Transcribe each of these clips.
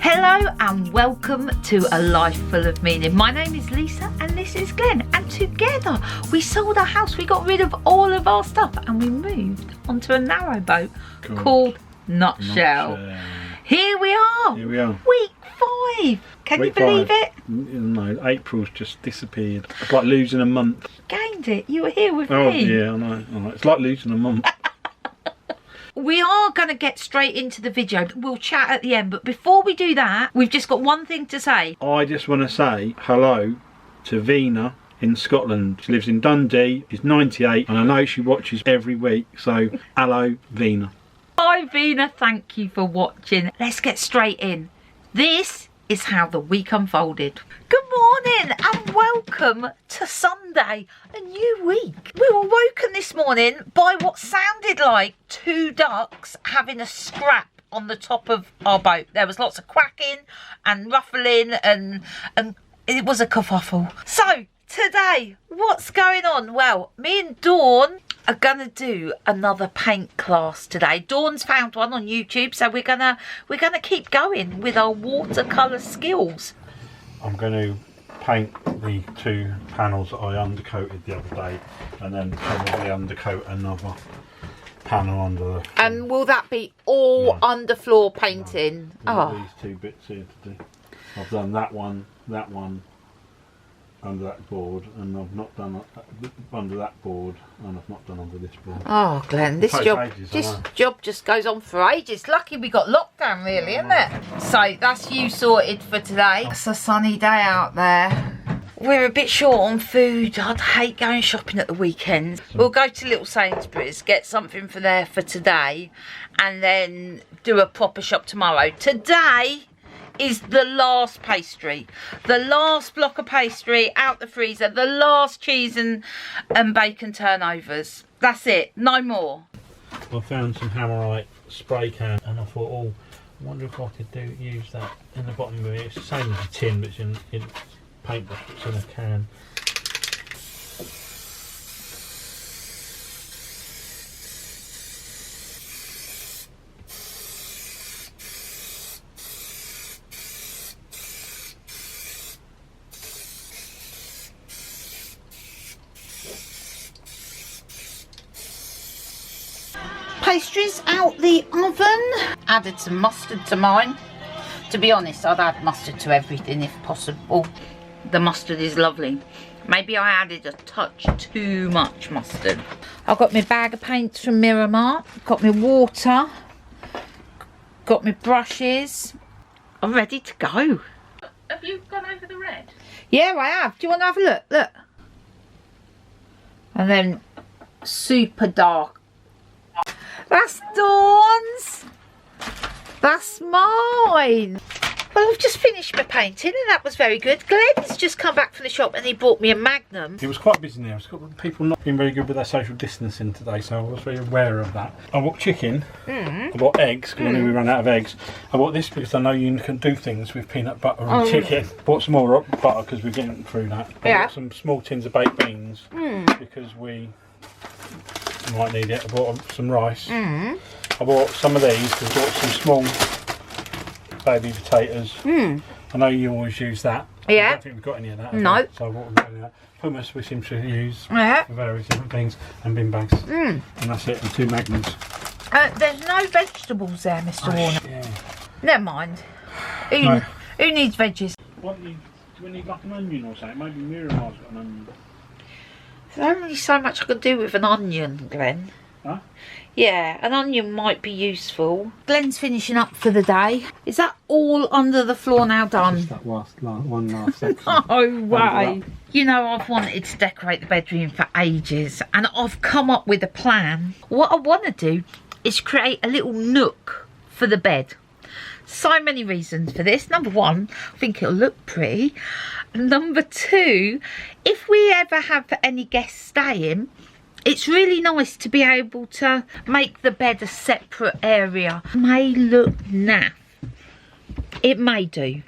Hello and welcome to A Life Full of Meaning. My name is Lisa and this is Glenn, and together we sold our house, we got rid of all of our stuff and we moved onto a narrowboat called Nutshell. Here we are. Week 5. Can you believe it? No, April's just disappeared. It's like losing a month. Gained it. You were here with me. Oh yeah, I know. It's like losing a month. We are going to get straight into the video. We'll chat at the end, but before we do that, we've just got one thing to say. I just want to say hello to Vina in Scotland. She lives in Dundee. She's 98 and I know she watches every week. So hello, Vina. Hi Vina, thank you for watching. Let's get straight in. This is how the week unfolded. Good morning and welcome to Sunday, a new week. We were woken this morning by what sounded like 2 ducks having a scrap on the top of our boat. There was lots of quacking and ruffling and it was a kerfuffle. So today, what's going on? Well, me and Dawn are gonna do another paint class today. Dawn's found one on YouTube, so we're gonna keep going with our watercolour skills. I'm going to paint the 2 panels that I undercoated the other day, and then probably undercoat another panel under the. And will that be all underfloor painting? No, these 2 bits here to do. I've done that one under that board, and I've not done under that board, and I've not done under this board. Oh Glenn, this job just goes on for ages. Lucky we got lockdown really, isn't it? So that's you sorted for today. It's a sunny day out there. We're a bit short on food. I'd hate going shopping at the weekend. We'll go to Little Sainsbury's, get something for there for today, and then do a proper shop tomorrow. Today is the last pastry, the last block of pastry out the freezer, the last cheese and bacon turnovers. That's it, no more. I found some Hammerite spray can and I thought, oh, I wonder if I could use that in the bottom of it. It's the same as a tin, but it's in paintbrush, it's in a can. Pastries out the oven. Added some mustard to mine. To be honest, I'd add mustard to everything if possible. The mustard is lovely. Maybe I added a touch too much mustard. I've got my bag of paints from Miramar. Got my water. Got my brushes. I'm ready to go. Have you gone over the red? Yeah, I have. Do you want to have a look? Look. And then super dark. That's Dawn's. That's mine. Well, I've just finished my painting and that was very good. Glenn's just come back from the shop and he bought me a Magnum. It was quite busy now. It's got people not being very good with their social distancing today, so I was very aware of that. I bought chicken. I bought eggs because I knew we ran out of eggs. I bought this because I know you can do things with peanut butter and chicken. Bought some more butter because we're getting through that. I bought some small tins of baked beans because we might need it. I bought some rice. I bought some of these because I bought some small baby potatoes. I know you always use that. Yeah. I don't think we've got any of that. No. So I bought a bit of that. Hummus we seem to use for various different things, and bin bags. And that's it, and 2 Magnums. There's no vegetables there, Mr. Warner. Yeah. Never mind. Who needs veggies? What do we need, like an onion or something? Maybe Miramar's got an onion. There's only so much I can do with an onion, Glenn. Huh? Yeah, an onion might be useful. Glenn's finishing up for the day. Is that all under the floor now done? Just that one last section. Oh, way. You know, I've wanted to decorate the bedroom for ages and I've come up with a plan. What I want to do is create a little nook for the bed. So many reasons for this. Number 1, I think it'll look pretty. Number 2, if we ever have any guests staying, it's really nice to be able to make the bed a separate area. It may look naff. It may do.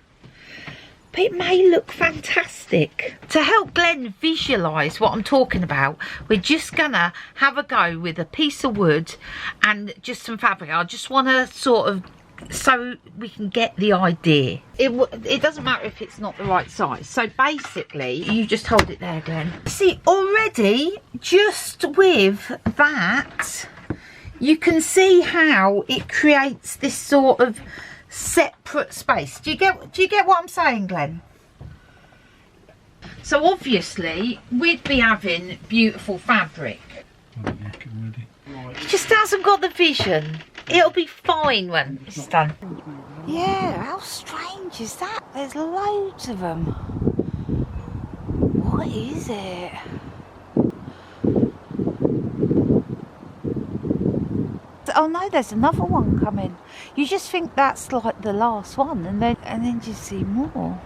But it may look fantastic. To help Glenn visualise what I'm talking about, we're just gonna have a go with a piece of wood and just some fabric. I just want to sort of so we can get the idea. It doesn't matter if it's not the right size. So basically, you just hold it there, Glenn. See, already, just with that, you can see how it creates this sort of separate space. Do you get what I'm saying, Glenn? So obviously, we'd be having beautiful fabric. He just hasn't got the vision. It'll be fine when it's done. Yeah, how strange is that? There's loads of them. What is it? Oh no, there's another one coming. You just think that's like the last one, and then you see more.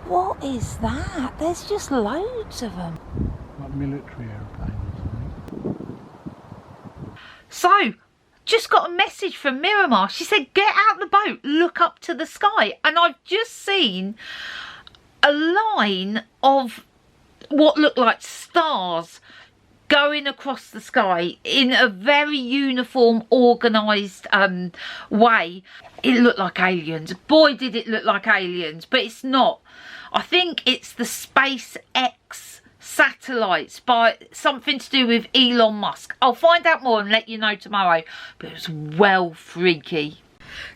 What is that? There's just loads of them. Like military airplanes, I think. So, just got a message from Miramar. She said, get out the boat, look up to the sky. And I've just seen a line of what looked like stars going across the sky in a very uniform, organised way. It looked like aliens. Boy, did it look like aliens, but it's not. I think it's the SpaceX satellites, by something to do with Elon Musk. I'll find out more and let you know tomorrow, but it was well freaky.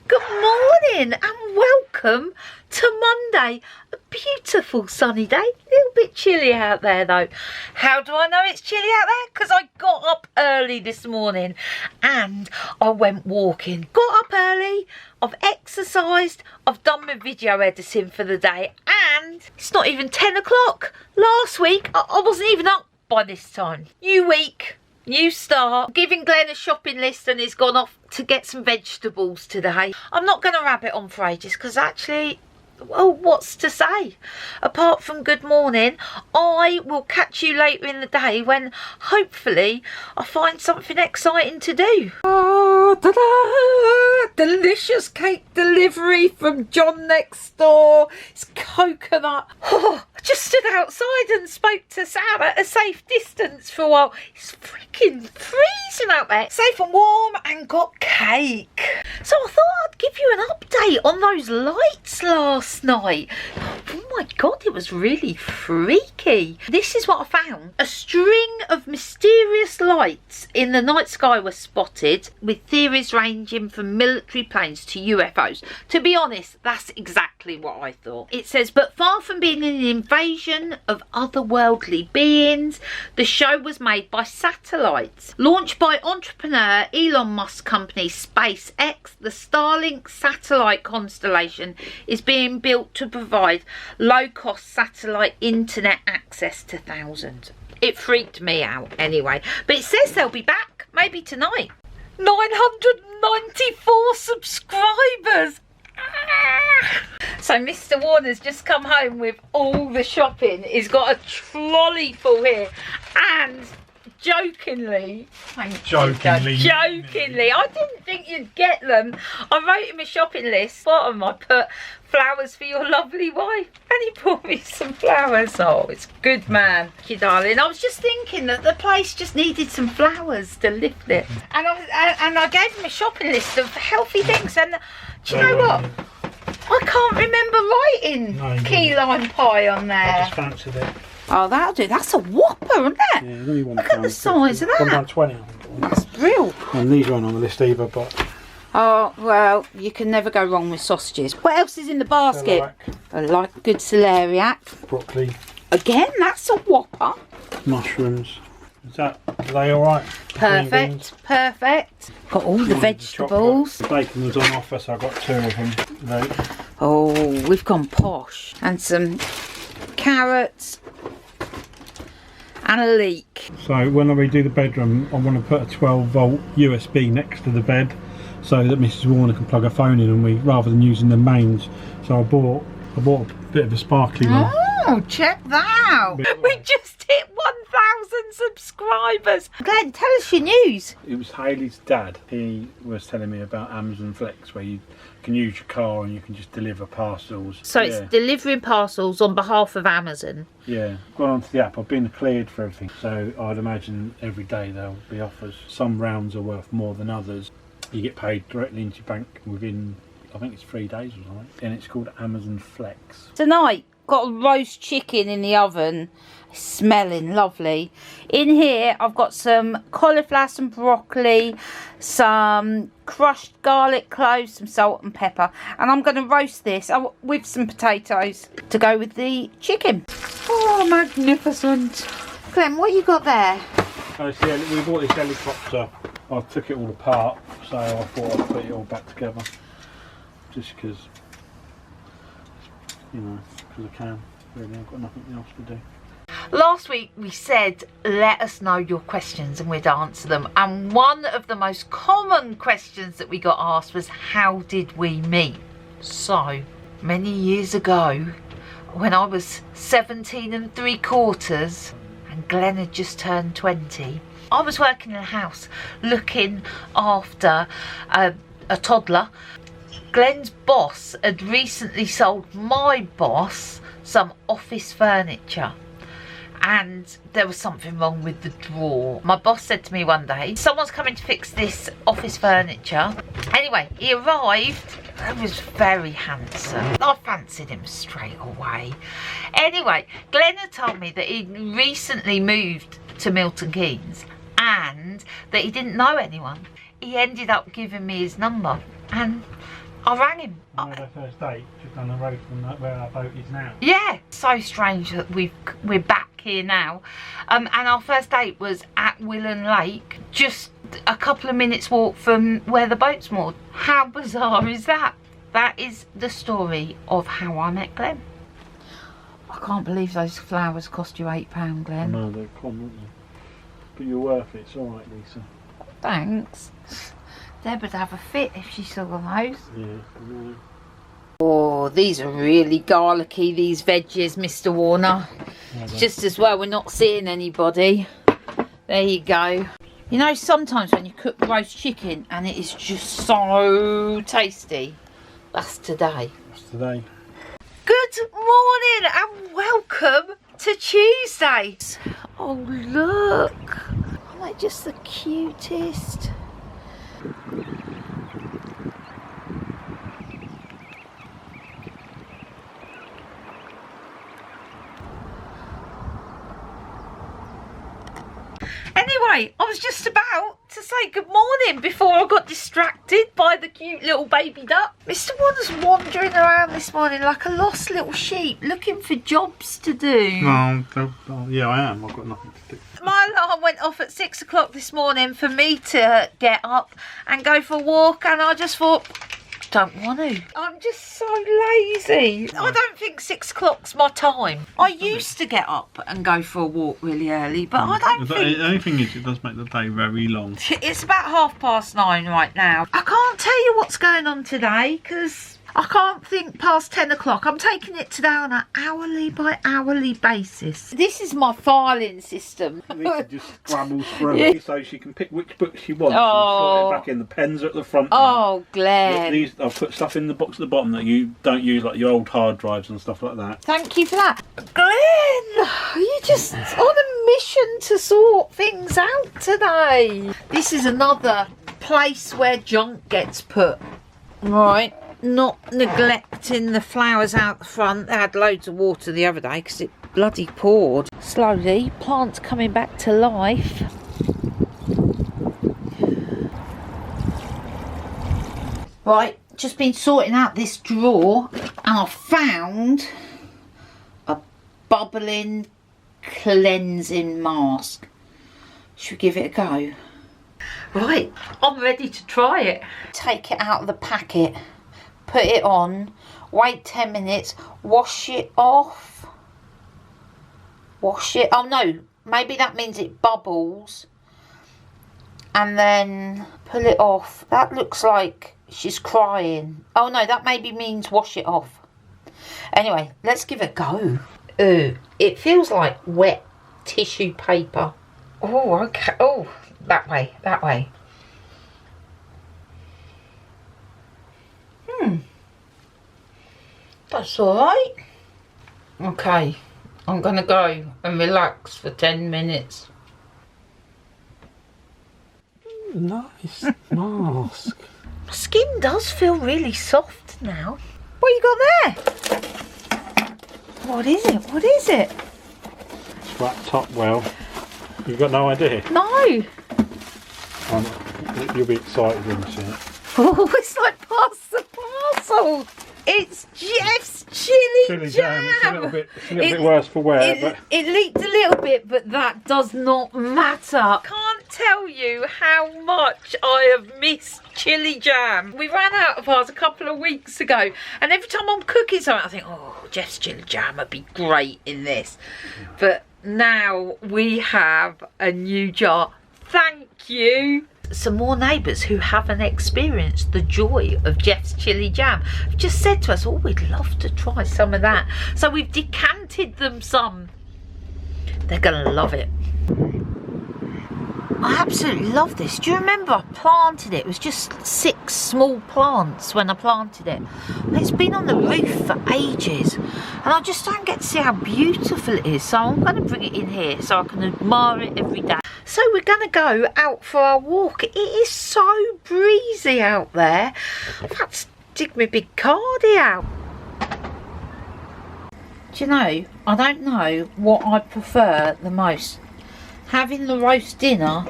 Good morning and welcome to Monday. A beautiful sunny day. A little bit chilly out there though. How do I know it's chilly out there? Because I got up early this morning and I went walking. Got up early, I've exercised, I've done my video editing for the day, and it's not even 10 o'clock. Last week I wasn't even up by this time. New week. New start. Giving Glenn a shopping list and he's gone off to get some vegetables today. I'm not going to rabbit on for ages because actually, well, what's to say? Apart from good morning, I will catch you later in the day when hopefully I find something exciting to do. Oh, ta-da! Delicious cake delivery from John next door. It's coconut. Oh, I just stood outside and spoke to Sam at a safe distance for a while. It's freaking freezing out there. Safe and warm, and got cake. So I thought I'd give you an update on those lights last night. Oh my god, it was really freaky. This is what I found. A string of mysterious lights in the night sky were spotted, with theories ranging from military planes to UFOs. To be honest, that's exactly what I thought. It says, but far from being an invasion of otherworldly beings, the show was made by satellites. Launched by entrepreneur Elon Musk's company SpaceX, the Starlink satellite constellation is being built to provide low-cost satellite internet access to thousands. It freaked me out anyway, but it says they'll be back, maybe tonight. 994 subscribers! So Mr. Warner's just come home with all the shopping. He's got a trolley full here, and jokingly, I didn't think you'd get them. I wrote him a shopping list. Bottom I put flowers for your lovely wife, and he brought me some flowers. Oh, it's good, man. Thank you, darling. I was just thinking that the place just needed some flowers to lift it, and I gave him a shopping list of healthy things. And do you know what? I can't remember writing key lime pie on there. I just fancied it. Oh, that'll do. That's a whopper, isn't it? Yeah, there's only one. Look at the size of that. £1.20, I think it was. That's real. And these weren't on the list either, but... Oh, well, you can never go wrong with sausages. What else is in the basket? I like good celeriac. Broccoli. Again, that's a whopper. Mushrooms. Are they alright? Perfect, perfect. Got all the vegetables. The bacon was on offer, so I got 2 of them. Right. Oh, we've gone posh. And some carrots. And a leek. So when I redo the bedroom, I want to put a 12-volt USB next to the bed so that Mrs. Warner can plug her phone in, and rather than using the mains. So I bought a bit of a sparkly one. Oh, check that out. We just hit 1,000 subscribers. Glenn, tell us your news. It was Hayley's dad. He was telling me about Amazon Flex, where you can use your car and you can just deliver parcels. So it's delivering parcels on behalf of Amazon. Yeah, gone onto the app. I've been cleared for everything, so I'd imagine every day there'll be offers. Some rounds are worth more than others. You get paid directly into your bank within I think it's 3 days or something, and it's called Amazon Flex. Tonight, got a roast chicken in the oven. It's smelling lovely. In here, I've got some cauliflower, some broccoli, some crushed garlic cloves, some salt and pepper. And I'm going to roast this with some potatoes to go with the chicken. Oh, magnificent. Glenn, what you got there? Oh, see, we bought this helicopter. I took it all apart, so I thought I'd put it all back together. Just because, you know, because I can. Really, I've got nothing else to do. Last week we said let us know your questions and we'd answer them, and one of the most common questions that we got asked was how did we meet? So many years ago, when I was 17 3/4 and Glenn had just turned 20, I was working in a house looking after a toddler. Glenn's boss had recently sold my boss some office furniture, and there was something wrong with the drawer. My boss said to me one day, someone's coming to fix this office furniture. Anyway, he arrived. He was very handsome. I fancied him straight away. Anyway, Glenn had told me that he'd recently moved to Milton Keynes and that he didn't know anyone. He ended up giving me his number and I rang him. On our first date, just down the road from where our boat is now. Yeah, so strange that we're back here now. And our first date was at Willen Lake, just a couple of minutes walk from where the boat's moored. How bizarre is that? That is the story of how I met Glenn. I can't believe those flowers cost you £8, Glenn. No, they're common, aren't they? But you're worth it. It's all right, Lisa. Thanks. Deb would have a fit if she saw those. Yeah, I know. Oh, these are really garlicky, these veggies, Mr. Warner. It's just as well we're not seeing anybody. There you go. You know, sometimes when you cook roast chicken and it is just so tasty, that's today. That's today. Good morning and welcome to Tuesday. Oh, look. Aren't they just the cutest? Anyway, I was just about to say good morning before I got distracted by the cute little baby duck. Mr. Warner's wandering around this morning like a lost little sheep looking for jobs to do. Yeah, I am. I've got nothing to do. My alarm went off at 6 o'clock this morning for me to get up and go for a walk, and I just thought, don't want to. I'm just so lazy. I don't think 6 o'clock's my time. I used to get up and go for a walk really early, but I don't think... The only thing is, it does make the day very long. It's about 9:30 right now. I can't tell you what's going on today because I can't think past 10 o'clock. I'm taking it today on an hourly by hourly basis. This is my filing system. Lisa just scrambles through it so she can pick which books she wants and slot it back in. The pens are at the front. Oh, Glenn. I've put stuff in the box at the bottom that you don't use, like your old hard drives and stuff like that. Thank you for that. Glenn, you're just on a mission to sort things out today. This is another place where junk gets put. Right. Not neglecting the flowers out the front. They had loads of water the other day because it bloody poured. Slowly, plants coming back to life. Right, just been sorting out this drawer and I found a bubbling cleansing mask. Should we give it a go? Right, I'm ready to try it. Take it out of the packet. Put it on, wait 10 minutes, wash it off. Wash it, oh no, maybe that means it bubbles. And then pull it off. That looks like she's crying. Oh no, that maybe means wash it off. Anyway, let's give it a go. Ooh, it feels like wet tissue paper. Oh, okay, oh, that way, that way. That's alright. Okay, I'm gonna go and relax for 10 minutes. Nice mask. My skin does feel really soft now. What you got there? What is it? What is it? Flat top well. You've got no idea? No. You'll be excited when you see it. Oh, it's like past the parcel. It's Jeff's chili jam. It's a little bit worse for wear, but it leaked a little bit, but that does not matter. Can't tell you how much I have missed chili jam. We ran out of ours a couple of weeks ago, and every time I'm cooking something, I think, oh, Jeff's chili jam would be great in this. But now we have a new jar. Thank you. Some more neighbours who haven't experienced the joy of Jeff's chili jam have just said to us, oh, we'd love to try some of that. So we've decanted them some. They're going to love it. I absolutely love this. Do you remember I planted it? It was just 6 small plants when I planted it. It's been on the roof for ages. And I just don't get to see how beautiful it is. So I'm going to bring it in here so I can admire it every day. So we're going to go out for our walk. It is so breezy out there. I've had to dig my big cardi out. Do you know, I don't know what I prefer the most. Having the roast dinner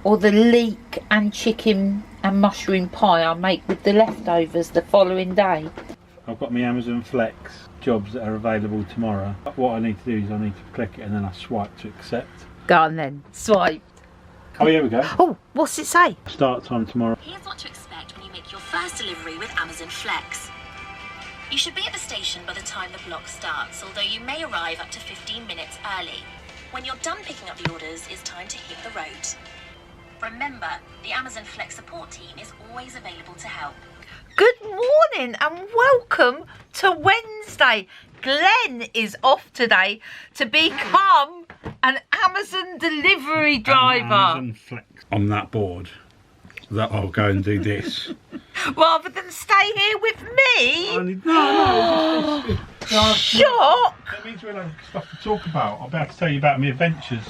or the leek and chicken and mushroom pie I make with the leftovers the following day. I've got my Amazon Flex jobs that are available tomorrow. What I need to do is I need to click it and then I swipe to accept. Go on then, swipe. Oh, here we go. Oh, what's it say? Start time tomorrow. Here's what to expect when you make your first delivery with Amazon Flex. You should be at the station by the time the block starts, although you may arrive up to 15 minutes early. When you're done picking up the orders, it's time to hit the road. Remember, the Amazon Flex support team is always available to help. Good morning and welcome to Wednesday. Glenn is off today to become an Amazon delivery driver. Amazon Flex on that board. That I'll go and do this. Rather than stay here with me. No. Shock. That means we'll have stuff to talk about. I'll be able to tell you about my adventures.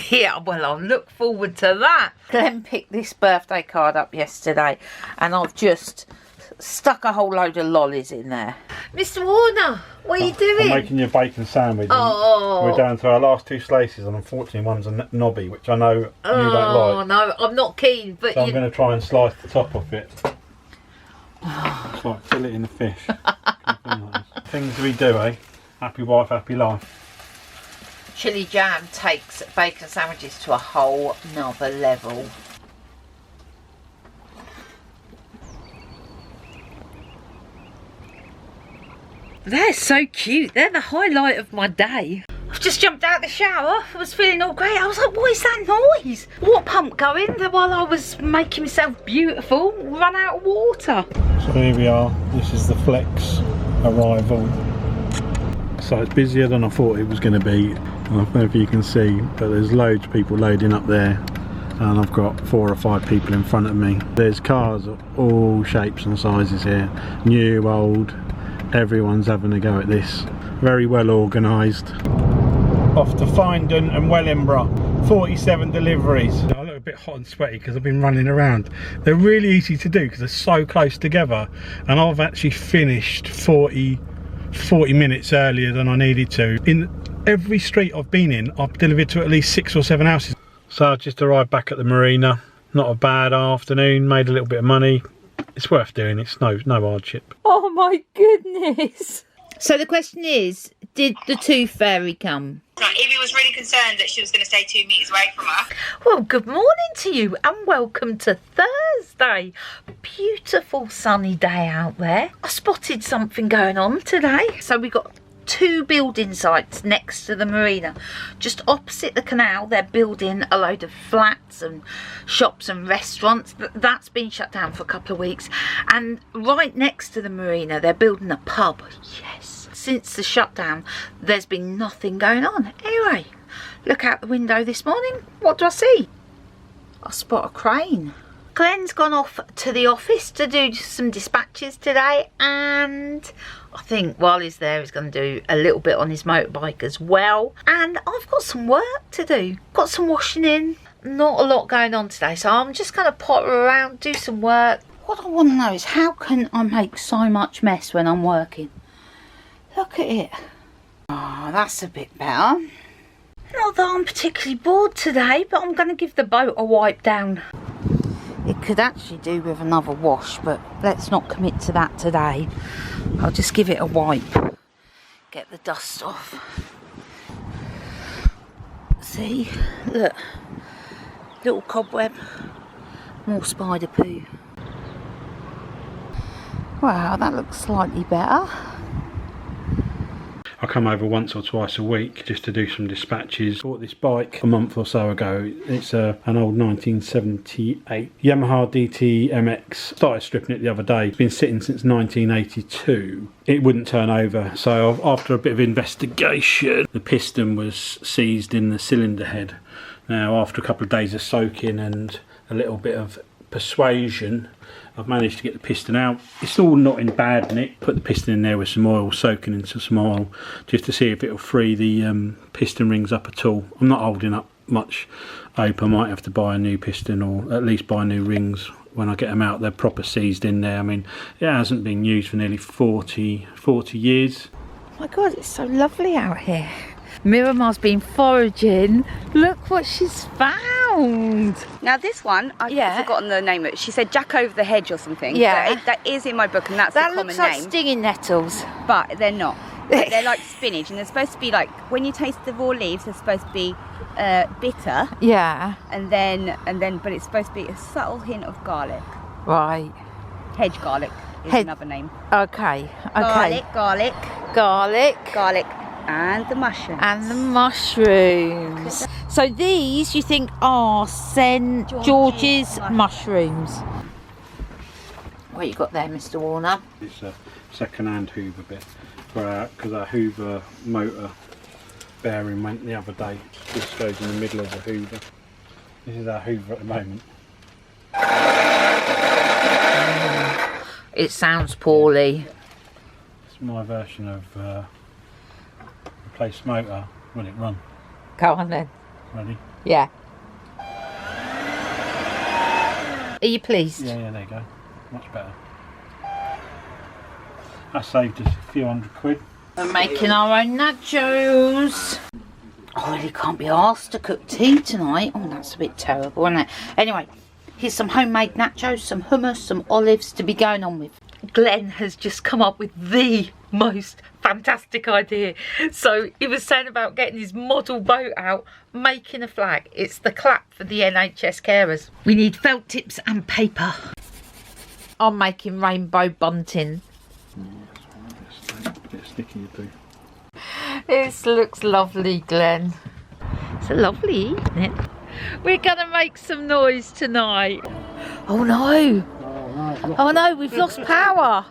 Yeah, well, I'll look forward to that. Glenn picked this birthday card up yesterday and I've just stuck a whole load of lollies in there. Mr. Warner, what are you doing? I'm making you a bacon sandwich. Oh. We're down to our last 2 slices and unfortunately one's a knobby, which I know you don't like. Oh, no, I'm not keen. But so I'm going to try and slice the top off it. It's like fill it in the fish. Things we do, eh? Happy wife, happy life. Chili jam takes bacon sandwiches to a whole nother level. They're so cute. They're the highlight of my day. I've just jumped out of the shower. I was feeling all great. I was like, what is that noise? Water pump going while I was making myself beautiful. Run out of water. So here we are. This is the Flex arrival. So it's busier than I thought it was going to be. I don't know if you can see, but there's loads of people loading up there. And I've got 4 or 5 people in front of me. There's cars of all shapes and sizes here. New, old. Everyone's having a go at this. Very well organised. Off to Findon and Wellingborough. 47 deliveries. I look a bit hot and sweaty because I've been running around. They're really easy to do because they're so close together. And I've actually finished 40 minutes earlier than I needed to. In every street I've been in, I've delivered to at least 6 or 7 houses. So I just arrived back at the marina. Not a bad afternoon. Made a little bit of money. It's worth doing. It's no hardship. Oh my goodness. So the question is, did the tooth fairy come? Evie was really concerned that she was going to stay 2 meters away from her. Well, good morning to you and welcome to Thursday. Beautiful sunny day out there. I spotted something going on today. So we got 2 building sites next to the marina. Just opposite the canal, they're building a load of flats and shops and restaurants. That's been shut down for a couple of weeks. And right next to the marina, they're building a pub. Yes. Since the shutdown, there's been nothing going on. Anyway, look out the window this morning. What do I see? I spot a crane. Glenn's gone off to the office to do some dispatches today, and I think while he's there he's going to do a little bit on his motorbike as well. And I've got some work to do. Got some washing in. Not a lot going on today, so I'm just going to potter around, do some work. What I want to know is how can I make so much mess when I'm working? Look at it. Oh, that's a bit better. Not that I'm particularly bored today, but I'm going to give the boat a wipe down. It could actually do with another wash, but let's not commit to that today. I'll just give it a wipe. Get the dust off. See? Look. Little cobweb. More spider poo. Wow, that looks slightly better. I come over once or twice a week just to do some dispatches. Bought this bike a month or so ago. It's an old 1978 Yamaha DT MX. Started stripping it the other day. It's been sitting since 1982. It wouldn't turn over, so after a bit of investigation, the piston was seized in the cylinder head. Now, after a couple of days of soaking and a little bit of persuasion, I've managed to get the piston out. It's all not in bad nick. Put the piston in there with some oil, soaking into some oil, just to see if it'll free the piston rings up at all. I'm not holding up much hope. I might have to buy a new piston, or at least buy new rings when I get them out. They're proper seized in there. I mean, it hasn't been used for nearly 40 years. Oh my God, it's so lovely out here. Miramar's been foraging. Look what she's found. Now this one, I've forgotten the name of it. She said Jack over the hedge or something. Yeah. That is in my book, and that's the common looks like name. stinging nettles. But they're not. They're like spinach, and they're supposed to be like, when you taste the raw leaves, they're supposed to be bitter. Yeah. And then, but it's supposed to be a subtle hint of garlic. Right. Hedge garlic is another name. Okay. Garlic. And the mushrooms. And the mushrooms. So these you think are St George's mushrooms. What you got there, Mr. Warner? It's a second-hand Hoover bit, because our Hoover motor bearing went the other day. This goes in the middle of the Hoover. This is our Hoover at the moment. It sounds poorly. It's my version of replace motor. Will it run? Go on then. Ready? Yeah. Are you pleased? Yeah, there you go. Much better. That saved us a few £100. We're making our own nachos. I really can't be asked to cook tea tonight. Oh, that's a bit terrible, isn't it? Anyway, here's some homemade nachos, some hummus, some olives to be going on with. Glenn has just come up with the most fantastic idea. So he was saying about getting his model boat out, making a flag. It's the clap for the NHS carers. We need felt tips and paper. I'm making rainbow bunting. A bit sticky, you do. This looks lovely, Glenn. It's lovely, isn't it? We're gonna make some noise tonight. Oh no! Oh no, we've lost power.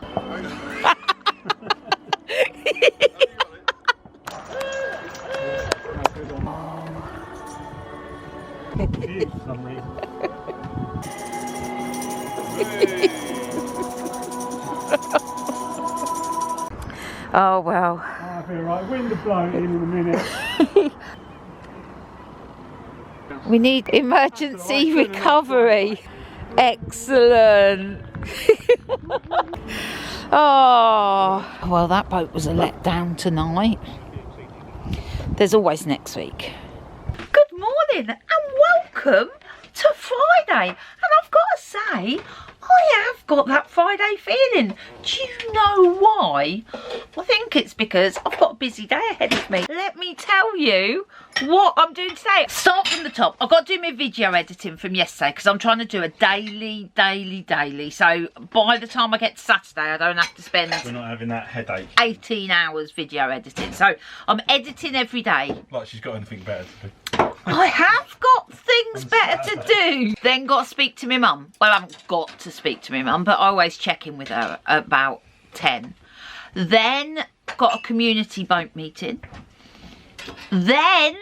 Oh well. I feel right. Wind will blow in a minute. We need emergency recovery. Excellent. Oh, well, that boat was a letdown tonight. There's always next week. Good morning and welcome to Friday. And I've got to say, I have got that Friday feeling. Do you know why? I think it's because I've got a busy day ahead of me. Let me tell you what I'm doing today. Start from the top. I've got to do my video editing from yesterday because I'm trying to do a daily. So by the time I get to Saturday, I don't have to spend... We're not having that headache. 18 hours video editing. So I'm editing every day. Like she's got anything better to do. I have got things better to do. Then got to speak to my mum. Well, I haven't got to speak to my mum, but I always check in with her about 10. Then got a community boat meeting. Then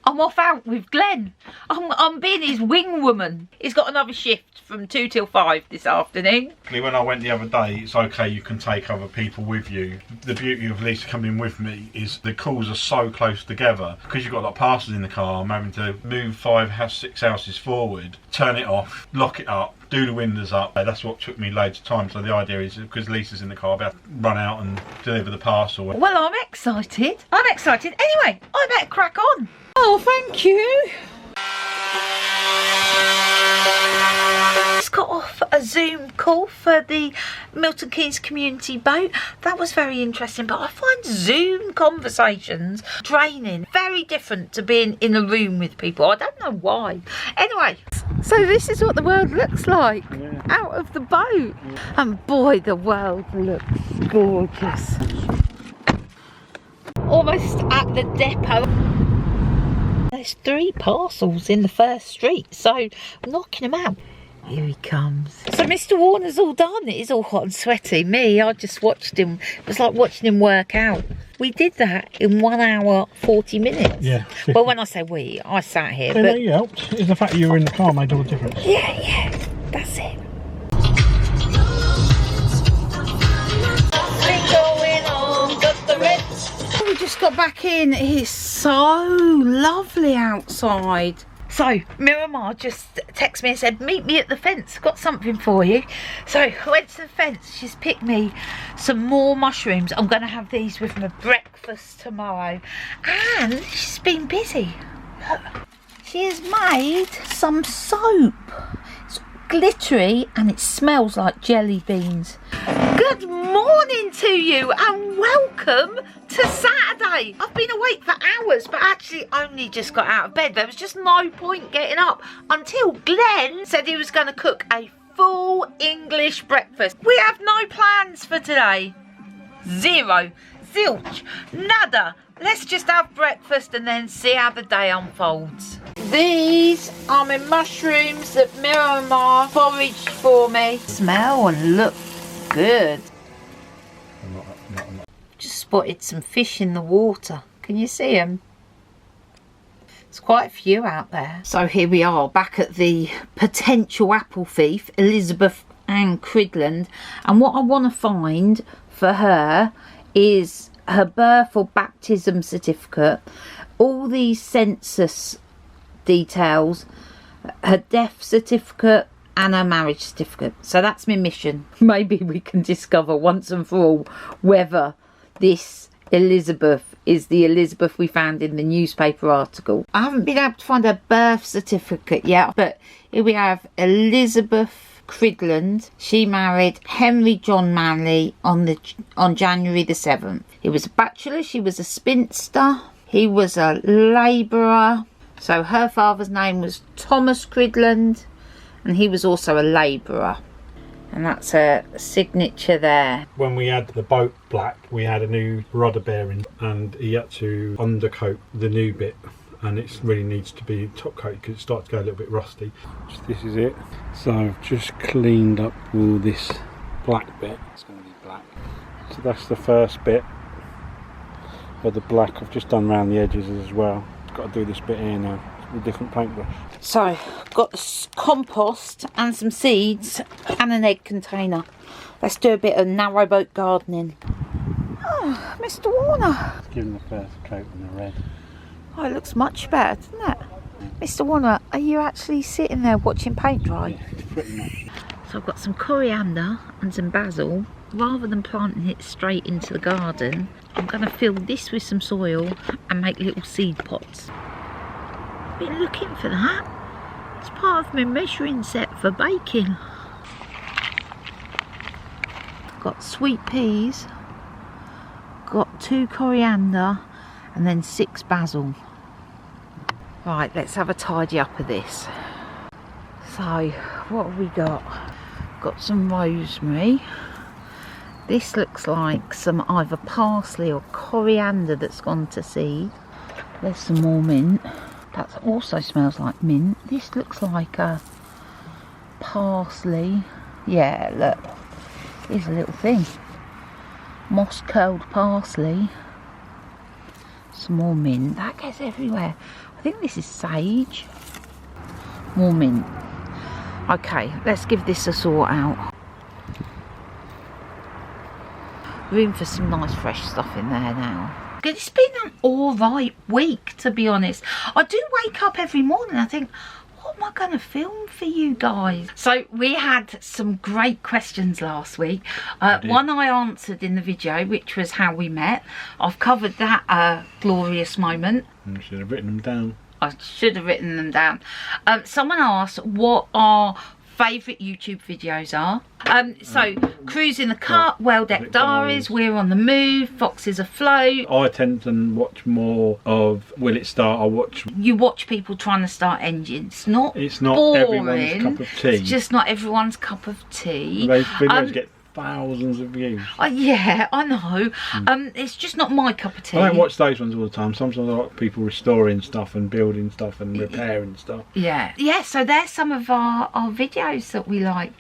I'm off out with Glenn. I'm being his wing woman. He's got another shift from 2 till 5 this afternoon. When I went the other day, it's okay, you can take other people with you. The beauty of Lisa coming with me is the calls are so close together. Because you've got like parcels in the car, I'm having to move 6 houses forward, turn it off, lock it up, do the windows up. That's what took me loads of time. So the idea is, because Lisa's in the car, I'll be able to run out and deliver the parcel. Well, I'm excited. I'm excited. Anyway, I better crack on. Oh, thank you. Just got off a Zoom call for the Milton Keynes community boat. That was very interesting, but I find Zoom conversations draining. Very different to being in a room with people. I don't know why. Anyway, so this is what the world looks like out of the boat. And boy, the world looks gorgeous. Almost at the depot. There's 3 parcels in the first street, so I'm knocking them out. Here he comes. So Mr. Warner's all done. It is all hot and sweaty. Me, I just watched him. It was like watching him work out. We did that in 1 hour 40 minutes. Yeah. Well, when I say we, I sat here. Yeah, but no, you helped. It's the fact that you were in the car made all the difference. yeah, that's it. We just got back in. It's so lovely outside. So Miramar just texted me and said, meet me at the fence, got something for you. So I went to the fence. She's picked me some more mushrooms. I'm going to have these with my breakfast tomorrow. And she's been busy. Look, she has made some soap. It's glittery and it smells like jelly beans. Good morning to you and welcome to Saturday. I've been awake for hours, but actually only just got out of bed. There was just no point getting up until Glenn said he was going to cook a full English breakfast. We have no plans for today. Zero. Zilch. Nada. Let's just have breakfast and then see how the day unfolds. These are my mushrooms that Miramar foraged for me. Smell and look good. Just spotted some fish in the water. Can you see them? There's quite a few out there. So here we are back at the potential apple thief, Elizabeth Ann Cridland. And what I want to find for her is her birth or baptism certificate, all these census details, her death certificate and her marriage certificate. So that's my mission. Maybe we can discover once and for all whether this Elizabeth is the Elizabeth we found in the newspaper article. I haven't been able to find her birth certificate yet, but here we have Elizabeth Cridland. She married Henry John Manley on January the 7th. He was a bachelor, she was a spinster, he was a labourer. So her father's name was Thomas Cridland and he was also a labourer. And that's her signature there. When we had the boat black, we had a new rudder bearing and he had to undercoat the new bit, and it really needs to be top coat because it starts to go a little bit rusty. So this is it. So I've just cleaned up all this black bit. It's going to be black. So that's the first bit of the black. I've just done around the edges as well. Got to do this bit here now. A different paintbrush. So I've got compost and some seeds and an egg container. Let's do a bit of narrowboat gardening. Oh, Mr. Warner. Let's give him the first coat in the red. Oh, it looks much better, doesn't it? Mr. Warner, are you actually sitting there watching paint dry? Yeah, pretty much. So I've got some coriander and some basil. Rather than planting it straight into the garden, I'm going to fill this with some soil and make little seed pots. Been looking for that. It's part of my measuring set for baking. Got sweet peas, got 2 coriander and then 6 basil. Right, let's have a tidy up of this. So what have we got? Got some rosemary. This looks like some either parsley or coriander that's gone to seed. There's some more mint. That also smells like mint. This looks like a parsley. Yeah, look. Here's a little thing. Moss curled parsley. Some more mint. That gets everywhere. I think this is sage. More mint. Okay, let's give this a sort out. Room for some nice fresh stuff in there now. It's been an alright week, to be honest. I do wake up every morning and I think, what am I going to film for you guys? So we had some great questions last week. One I answered in the video, which was how we met. I've covered that glorious moment. You should have written them down. I should have written them down. Someone asked what our favourite YouTube videos are. So Cruising the Cut, Well Deck Diaries, We're on the Move, Foxes Afloat. I tend to watch more of Will It Start. I watch. You watch people trying to start engines. It's not boring. Everyone's cup of tea. It's just not everyone's cup of tea. Those videos get thousands of views. Yeah, I know. It's just not my cup of tea. I don't watch those ones all the time. Sometimes I like people restoring stuff and building stuff and repairing stuff. Yeah, so there's some of our videos that we like.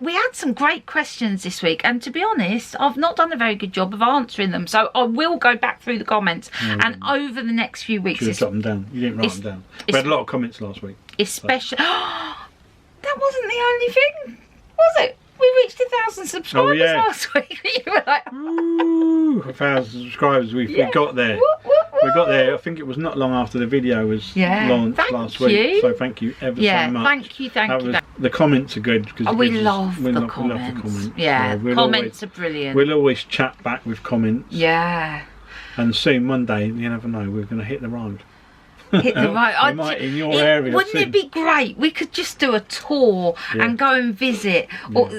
We had some great questions this week, and to be honest, I've not done a very good job of answering them, so I will go back through the comments and over the next few weeks. Should have jotted them down. You didn't write them down. We had a lot of comments last week. Especially that wasn't the only thing, was it? We reached 1,000 subscribers last week. You were like, ooh, 1,000 subscribers. We got there. We got there. I think it was not long after the video was launched last week. So thank you ever so much. Thank you. The comments are good because we love the comments. Yeah, comments are brilliant. We'll always chat back with comments. Yeah. And soon, one day, you never know, we're going to hit the road. Hit the road. We might in your area. Wouldn't it be great? We could just do a tour and go and visit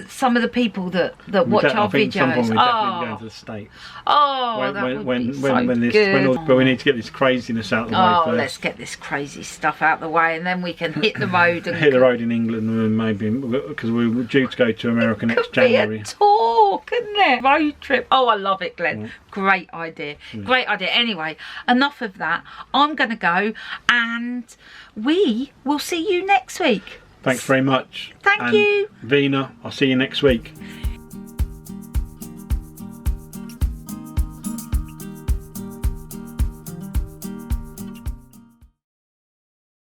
some of the people that watch our videos. I think some point we're definitely going to the States. Oh, that would be so good. But we need to get this craziness out of the way first. Let's get this crazy stuff out of the way, and then we can hit the road and hit the road in England, and maybe because we're due to go to America next January. Be a tour, couldn't it? Road trip. Oh, I love it, Glenn. Great idea. Great idea. Anyway, enough of that. I'm going to go, and we will see you next week. Thanks very much. Thank you. Vina, I'll see you next week.